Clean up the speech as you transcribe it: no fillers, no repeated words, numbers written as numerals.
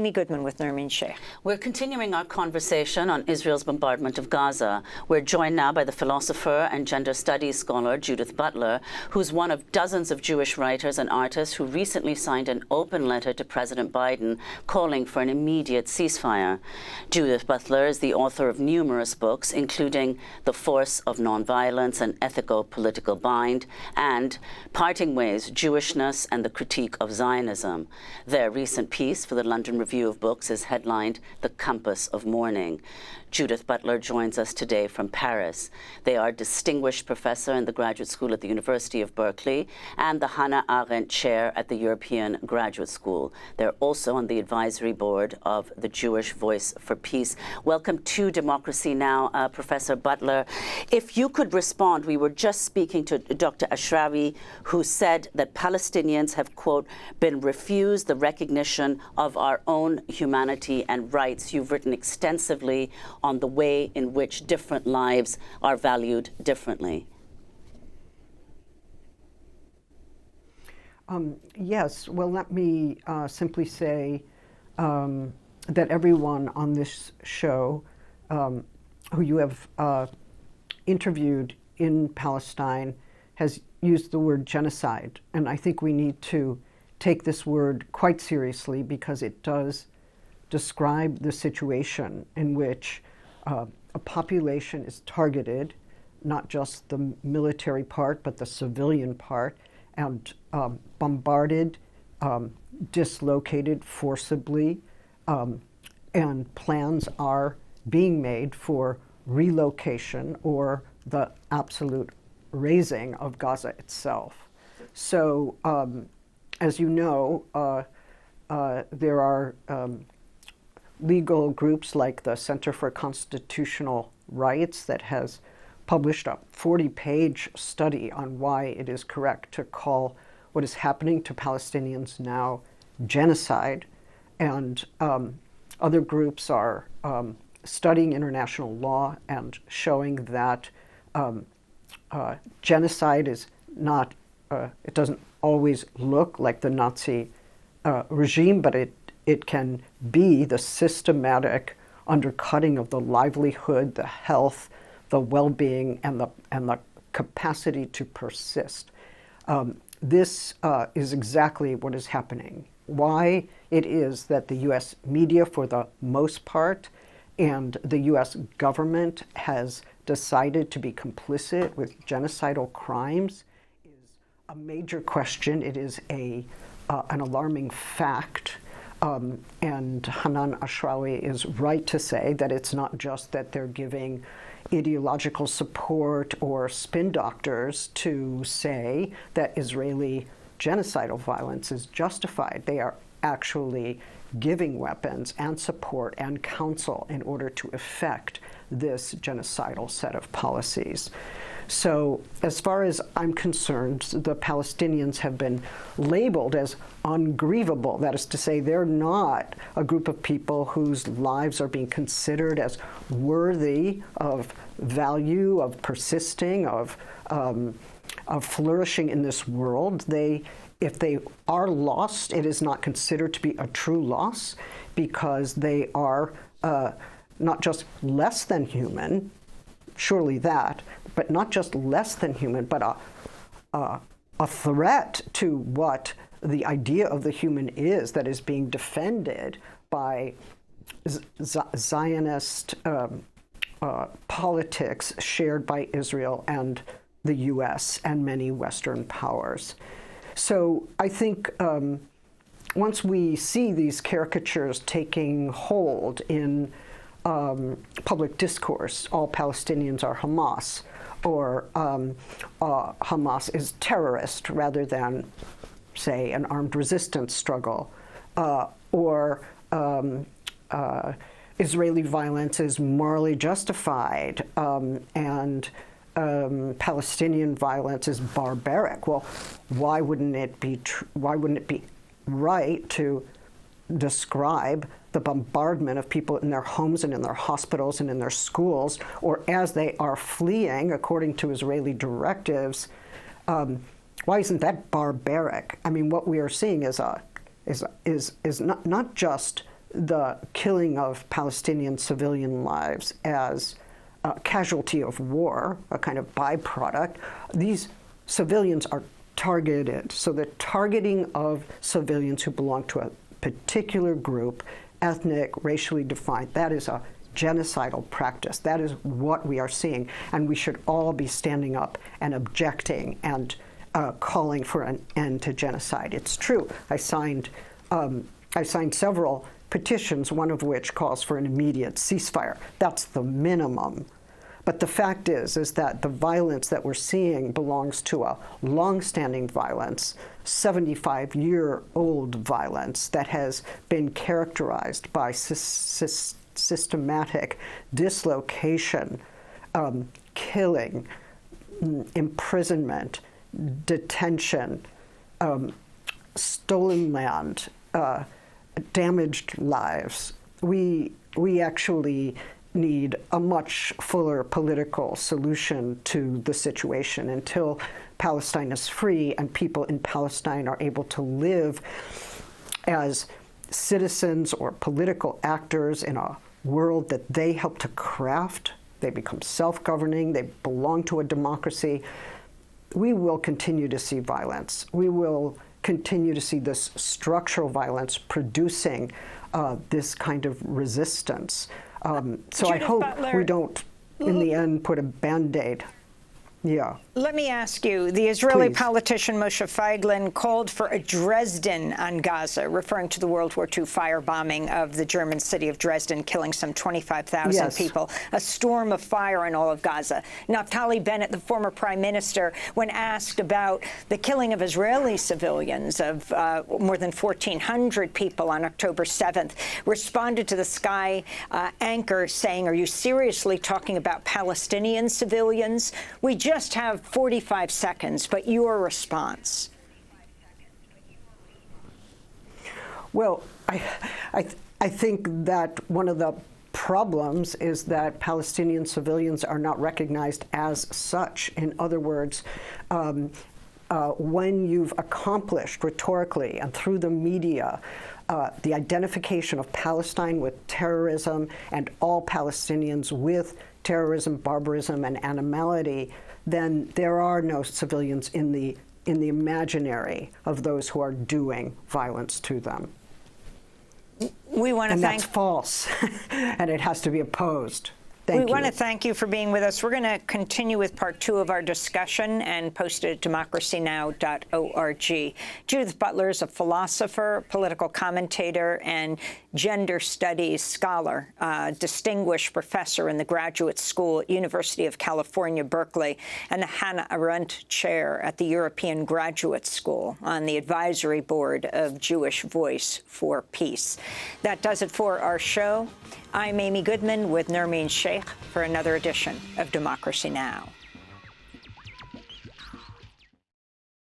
Amy Goodman with Nermeen Sheikh. We're continuing our conversation on Israel's bombardment of Gaza. We're joined now by the philosopher and gender studies scholar Judith Butler, who's one of dozens of Jewish writers and artists who recently signed an open letter to President Biden calling for an immediate ceasefire. Judith Butler is the author of numerous books, including The Force of Nonviolence, An Ethico-Political Bind, and Parting Ways, Jewishness and the Critique of Zionism. Their recent piece for the London Review of Books is headlined The Compass of Mourning. Judith Butler joins us today from Paris. They are distinguished professor in the graduate school at the University of Berkeley and the Hannah Arendt Chair at the European Graduate School. They're also on the advisory board of the Jewish Voice for Peace. Welcome to Democracy Now!, Professor Butler. If you could respond, we were just speaking to Dr. Ashrawi, who said that Palestinians have, quote, been refused the recognition of our own humanity and rights. You've written extensively on the way in which different lives are valued differently. Yes, well, let me simply say that everyone on this show who you have interviewed in Palestine has used the word genocide. And I think we need to take this word quite seriously because it does describe the situation in which a population is targeted, not just the military part, but the civilian part, and bombarded, dislocated forcibly, and plans are being made for relocation or the absolute razing of Gaza itself. So, as you know, there are legal groups like the Center for Constitutional Rights that has published a 40-page study on why it is correct to call what is happening to Palestinians now genocide. And other groups are studying international law and showing that genocide is not, it doesn't always look like the Nazi regime, but it can be the systematic undercutting of the livelihood, the health, the well-being, and the capacity to persist. This is exactly what is happening. Why it is that the U.S. media, for the most part, and the U.S. government has decided to be complicit with genocidal crimes is a major question. It is an alarming fact. And Hanan Ashrawi is right to say that it's not just that they're giving ideological support or spin doctors to say that Israeli genocidal violence is justified. They are actually giving weapons and support and counsel in order to effect this genocidal set of policies. So as far as I'm concerned, the Palestinians have been labeled as ungrievable. That is to say, they're not a group of people whose lives are being considered as worthy of value, of persisting, of flourishing in this world. If they are lost, it is not considered to be a true loss because they are not just less than human, surely that, but not just less than human, but a threat to what the idea of the human is that is being defended by Zionist politics shared by Israel and the U.S. and many Western powers. So I think once we see these caricatures taking hold in public discourse, all Palestinians are Hamas, or Hamas is terrorist rather than, say, an armed resistance struggle, or Israeli violence is morally justified, and Palestinian violence is barbaric. Well, why wouldn't it be right to describe the bombardment of people in their homes and in their hospitals and in their schools, or as they are fleeing, according to Israeli directives? Why isn't that barbaric? I mean, what we are seeing is not just the killing of Palestinian civilian lives as a casualty of war, a kind of byproduct. These civilians are targeted. So the targeting of civilians who belong to a particular group, ethnic, racially defined, that is a genocidal practice. That is what we are seeing. And we should all be standing up and objecting and calling for an end to genocide. It's true. I signed several petitions, one of which calls for an immediate ceasefire. That's the minimum. But the fact is that the violence that we're seeing belongs to a long-standing violence, 75-year-old violence that has been characterized by systematic dislocation, killing, imprisonment, detention, stolen land, damaged lives. We actually need a much fuller political solution to the situation until Palestine is free and people in Palestine are able to live as citizens or political actors in a world that they help to craft. They become self-governing, they belong to a democracy. We will continue to see violence. We will continue to see this structural violence producing this kind of resistance. So Judith I hope Butler, we don't, in the end, put a Band-Aid. Yeah. Let me ask you, the Israeli Please. politician Moshe Feiglin called for a Dresden on Gaza, referring to the World War II firebombing of the German city of Dresden, killing some 25,000 Yes. people, a storm of fire in all of Gaza. Naftali Bennett, the former prime minister, when asked about the killing of Israeli civilians of more than 1,400 people on October 7th, responded to the Sky anchor saying, "Are you seriously talking about Palestinian civilians? We just have 45 seconds, but your response." Well, I think that one of the problems is that Palestinian civilians are not recognized as such. In other words, when you've accomplished rhetorically and through the media the identification of Palestine with terrorism and all Palestinians with terrorism, barbarism, and animality, then there are no civilians in the imaginary of those who are doing violence to them. We want to And thank. that's false, and it has to be opposed. We Thank want you. to thank you for being with us. We're going to continue with part 2 of our discussion and post it at democracynow.org. Judith Butler is a philosopher, political commentator, and gender studies scholar, distinguished professor in the Graduate School at University of California, Berkeley, and the Hannah Arendt Chair at the European Graduate School on the advisory board of Jewish Voice for Peace. That does it for our show. I'm Amy Goodman with Nermeen Sheikh for another edition of Democracy Now!